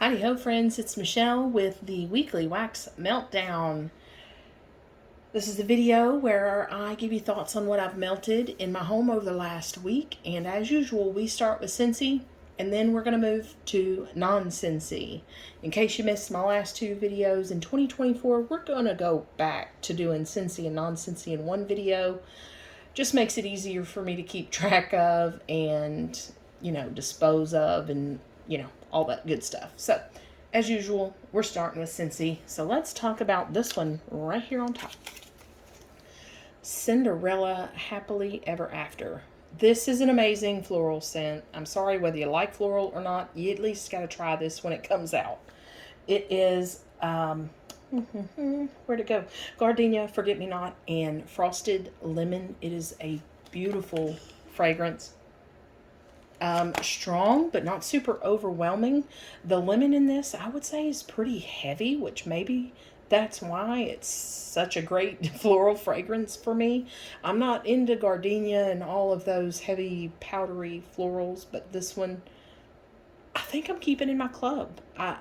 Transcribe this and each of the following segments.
Hidey-Ho Friends, it's Michelle with the weekly Wax Meltdown. This is the video where I give you thoughts on what I've melted in my home over the last week. And as usual, we start with Scentsy and then we're going to move to non-Scentsy. In case you missed my last two videos, in 2024, we're going to go back to doing Scentsy and non-Scentsy in one video. Just makes it easier for me to keep track of and, dispose of and, all that good stuff. So, as usual, we're starting with Scentsy. So let's talk about this one right here on top. Cinderella Happily Ever After. This is an amazing floral scent. I'm sorry, whether you like floral or not, you at least got to try this when it comes out. It is, where'd it go? Gardenia, Forget-Me-Not, and Frosted Lemon. It is a beautiful fragrance. Strong, but not super overwhelming. The lemon in this, I would say, is pretty heavy, which maybe that's why it's such a great floral fragrance for me. I'm not into gardenia and all of those heavy, powdery florals, but this one, I think I'm keeping in my club. I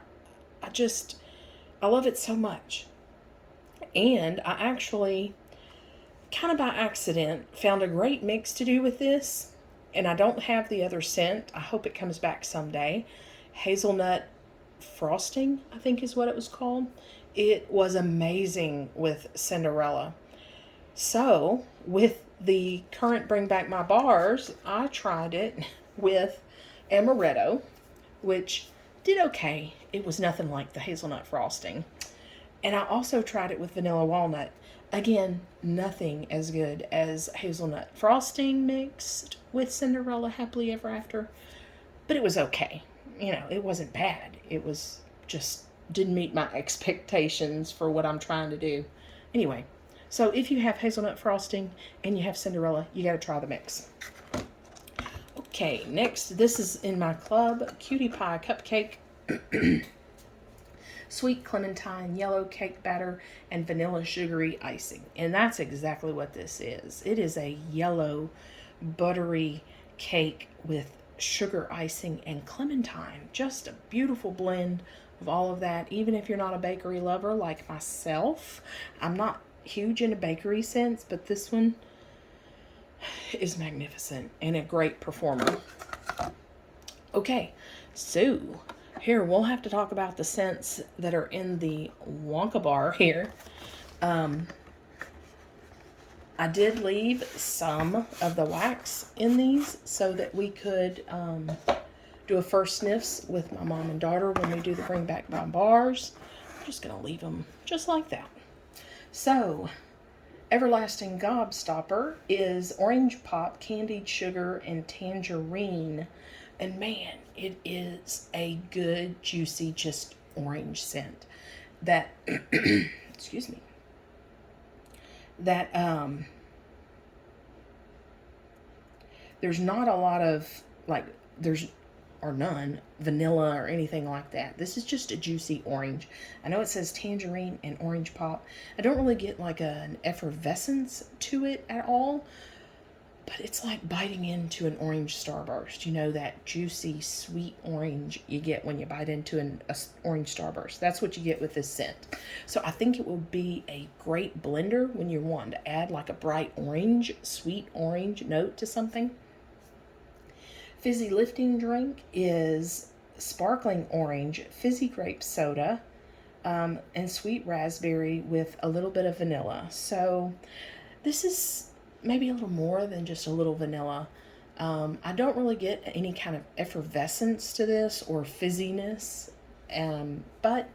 love it so much. And I actually, kind of by accident, found a great mix to do with this. And I don't have the other scent. I hope it comes back someday. Hazelnut frosting, I think is what it was called. It was amazing with Cinderella. So, with the current Bring Back My Bars, I tried it with amaretto, which did okay. It was nothing like the hazelnut frosting. And I also tried it with vanilla walnut. Again, nothing as good as hazelnut frosting mixed with Cinderella Happily Ever After. But it was okay. It wasn't bad. It was just didn't meet my expectations for what I'm trying to do. Anyway, so if you have hazelnut frosting and you have Cinderella, you got to try the mix. Okay, next, this is in my club, Cutie Pie Cupcake. Sweet clementine, yellow cake batter, and vanilla sugary icing. And that's exactly what this is. It is a yellow, buttery cake with sugar icing and clementine. Just a beautiful blend of all of that. Even if you're not a bakery lover like myself, I'm not huge into bakery scents, but this one is magnificent and a great performer. Okay, so here, we'll have to talk about the scents that are in the Wonka bar here. I did leave some of the wax in these so that we could do a first sniffs with my mom and daughter when we do the Bring Back My Bars. I'm just going to leave them just like that. So, Everlasting Gobstopper is orange pop, candied sugar, and tangerine. And man, it is a good, juicy, just orange scent. That, excuse me, that, there's not a lot of, or none, vanilla or anything like that. This is just a juicy orange. I know it says tangerine and orange pop. I don't really get like an effervescence to it at all. But it's like biting into an orange starburst. That juicy, sweet orange you get when you bite into an orange starburst. That's what you get with this scent. So I think it will be a great blender when you're wanting to add like a bright orange, sweet orange note to something. Fizzy Lifting Drink is sparkling orange, fizzy grape soda, and sweet raspberry with a little bit of vanilla. So this is maybe a little more than just a little vanilla. I don't really get any kind of effervescence to this or fizziness, but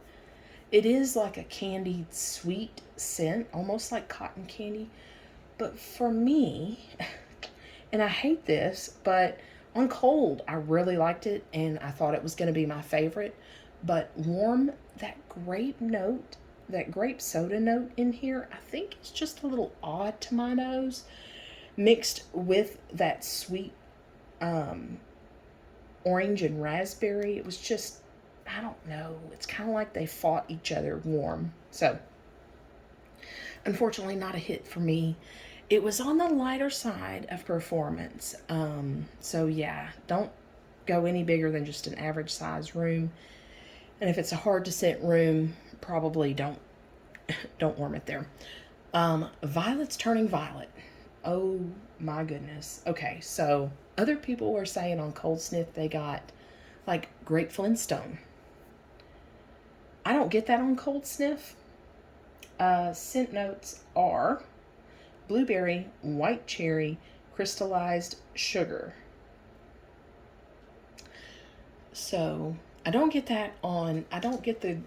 it is like a candied sweet scent, almost like cotton candy. But for me, and I hate this, but on cold, I really liked it, and I thought it was going to be my favorite. But warm, that grape note, that grape soda note in here, I think it's just a little odd to my nose, mixed with that sweet orange and raspberry. It was just, I don't know, it's kind of like they fought each other warm. So, unfortunately, not a hit for me. It was on the lighter side of performance. So yeah, don't go any bigger than just an average size room. And if it's a hard to scent room, probably don't warm it there. Violet's turning violet. Oh my goodness. Okay, so other people were saying on Cold Sniff they got like grape Flintstone. I don't get that on Cold Sniff. Scent notes are blueberry, white cherry, crystallized sugar. So I don't get that on, I don't get the,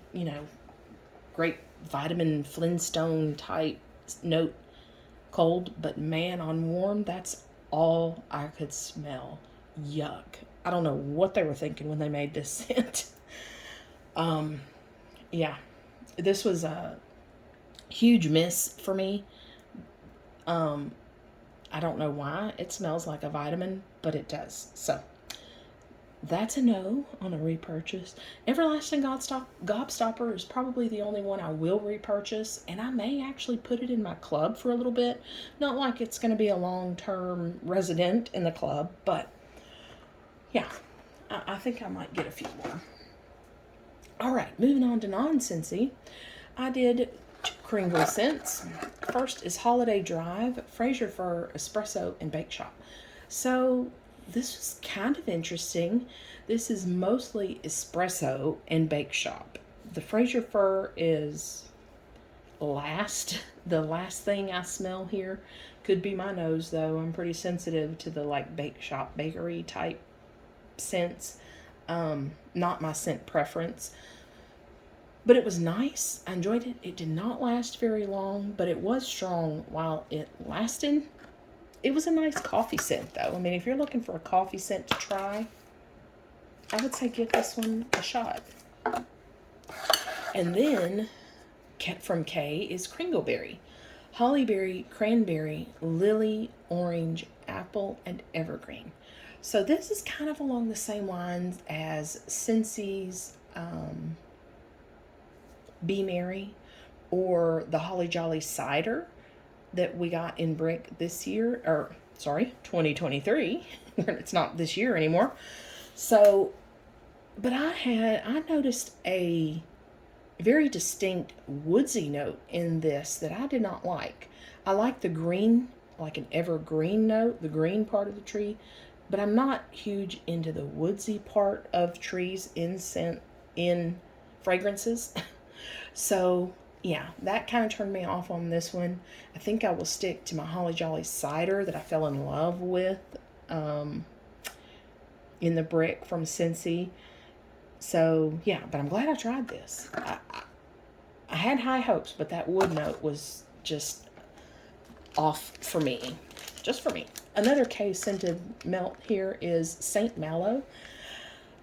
great vitamin Flintstone type note cold, but man, on warm, that's all I could smell. Yuck. I don't know what they were thinking when they made this scent. Yeah, this was a huge miss for me. I don't know why it smells like a vitamin, but it does. So that's a no on a repurchase. Everlasting Gobstopper is probably the only one I will repurchase, and I may actually put it in my club for a little bit. Not like it's going to be a long-term resident in the club, but yeah, I think I might get a few more. All right, moving on to non-Scentsy. I did 2 Kringle scents. First is Holiday Drive, Fraser Fir, Espresso, and Bake Shop. So this was kind of interesting. This is mostly espresso and bake shop. The Fraser Fir is last. The last thing I smell here could be my nose, though. I'm pretty sensitive to the like bake shop, bakery type scents. Not my scent preference. But it was nice. I enjoyed it. It did not last very long, but it was strong while it lasted. It was a nice coffee scent, though. I mean, if you're looking for a coffee scent to try, I would say give this one a shot. And then, from K is Kringleberry. Hollyberry, cranberry, lily, orange, apple, and evergreen. So this is kind of along the same lines as Scentsy's Be Merry or the Holly Jolly Cider that we got in brick this year, 2023. It's not this year anymore. So, but I noticed a very distinct woodsy note in this that I did not like. I like the green, like an evergreen note, the green part of the tree, but I'm not huge into the woodsy part of trees in fragrances. So yeah, that kind of turned me off on this one. I think I will stick to my Holly Jolly Cider that I fell in love with in the brick from Scentsy. So yeah, but I'm glad I tried this. I had high hopes, but that wood note was just off for me. Just for me. Another K-scented melt here is Saint Mallow.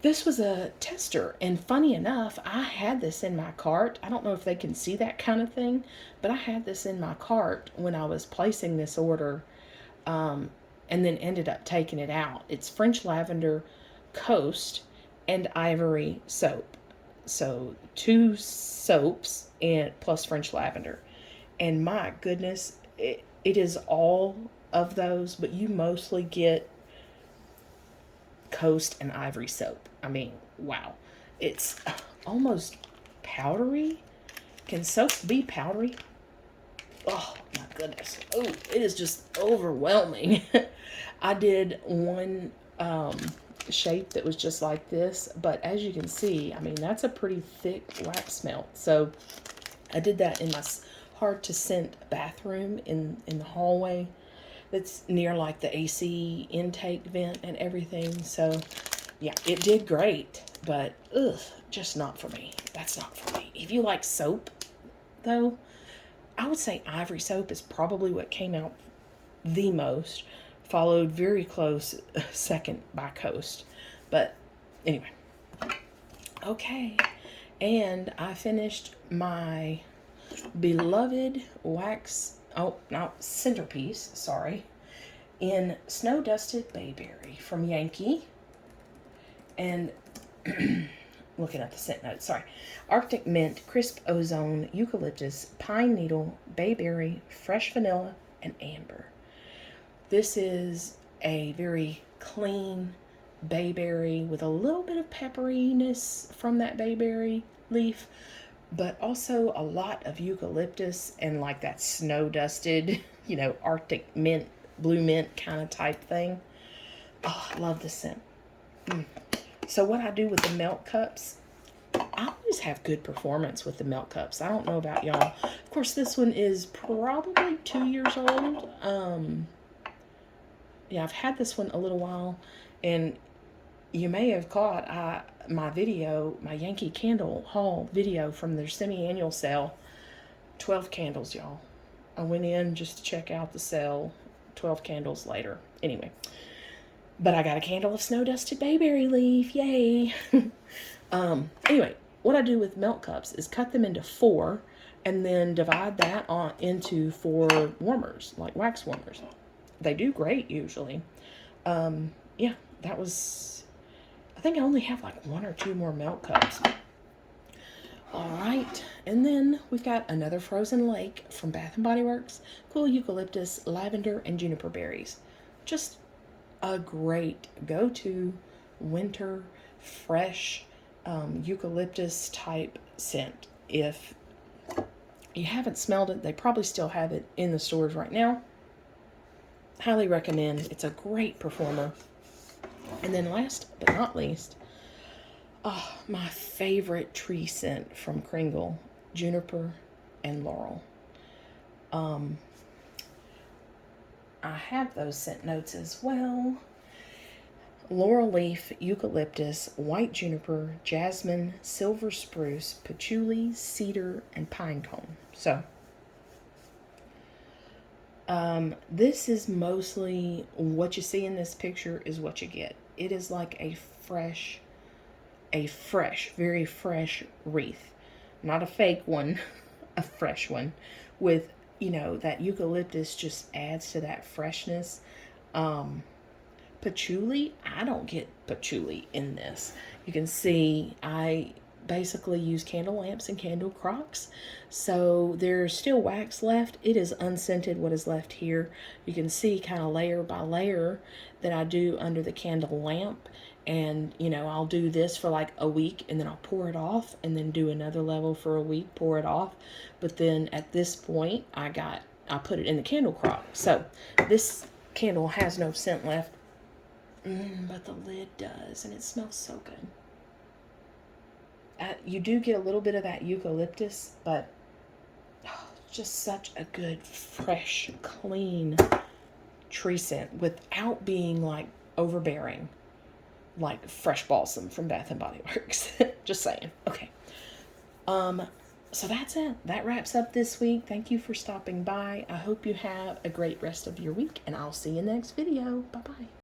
This was a tester, and funny enough, I had this in my cart. I don't know if they can see that kind of thing, but I had this in my cart when I was placing this order, and then ended up taking it out. It's French Lavender, Coast, and Ivory soap. So 2 soaps and plus French Lavender. And my goodness, it is all of those, but you mostly get Coast and Ivory soap. I mean, wow. It's almost powdery. Can soap be powdery? Oh my goodness. Oh, it is just overwhelming. I did one shape that was just like this, but as you can see, I mean, that's a pretty thick wax melt. So I did that in my hard to scent bathroom in the hallway that's near like the AC intake vent and everything. So yeah, it did great, but just not for me. That's not for me. If you like soap though, I would say Ivory soap is probably what came out the most, followed very close second by Coast. But anyway, okay, and I finished my beloved centerpiece, in Snow Dusted Bayberry from Yankee. And looking at the scent notes, Arctic Mint, Crisp Ozone, Eucalyptus, Pine Needle, Bayberry, Fresh Vanilla, and Amber. This is a very clean, bayberry with a little bit of pepperiness from that bayberry leaf, but also a lot of eucalyptus and like that snow dusted, Arctic mint, blue mint kind of type thing. Oh, I love the scent. So what I do with the melt cups, I always have good performance with the melt cups. I don't know about y'all. Of course, this one is probably 2 years old. Yeah, I've had this one a little while, and you may have caught my video, my Yankee candle haul video from their semi-annual sale. 12 candles, y'all. I went in just to check out the sale. 12 candles later. Anyway, but I got a candle of snow-dusted bayberry leaf. Yay! Anyway, what I do with melt cups is cut them into 4 and then divide that into 4 warmers, like wax warmers. They do great usually. Yeah, that was, I think I only have like 1 or 2 more melt cups. All right, and then we've got another frozen lake from Bath & Body Works. Cool eucalyptus, lavender, and juniper berries. Just a great go-to winter fresh eucalyptus type scent. If you haven't smelled it, they probably still have it in the stores right now. Highly recommend. It's a great performer. And then last but not least, my favorite tree scent from Kringle, juniper and laurel. I have those scent notes as well. Laurel leaf, eucalyptus, white juniper, jasmine, silver spruce, patchouli, cedar, and pine cone. So, this is mostly what you see in this picture is what you get. It is like a fresh, very fresh wreath. Not a fake one, a fresh one. With, that eucalyptus just adds to that freshness. Patchouli, I don't get patchouli in this. You can see I basically use candle lamps and candle crocks, so there's still wax left. It is unscented what is left here. You can see kind of layer by layer that I do under the candle lamp, and I'll do this for like a week and then I'll pour it off and then do another level for a week, pour it off. But then at this point I put it in the candle crock. So this candle has no scent left. But the lid does, and it smells so good. You do get a little bit of that eucalyptus, but just such a good, fresh, clean tree scent without being like overbearing, like fresh balsam from Bath & Body Works. Just saying. Okay. So that's it. That wraps up this week. Thank you for stopping by. I hope you have a great rest of your week, and I'll see you next video. Bye-bye.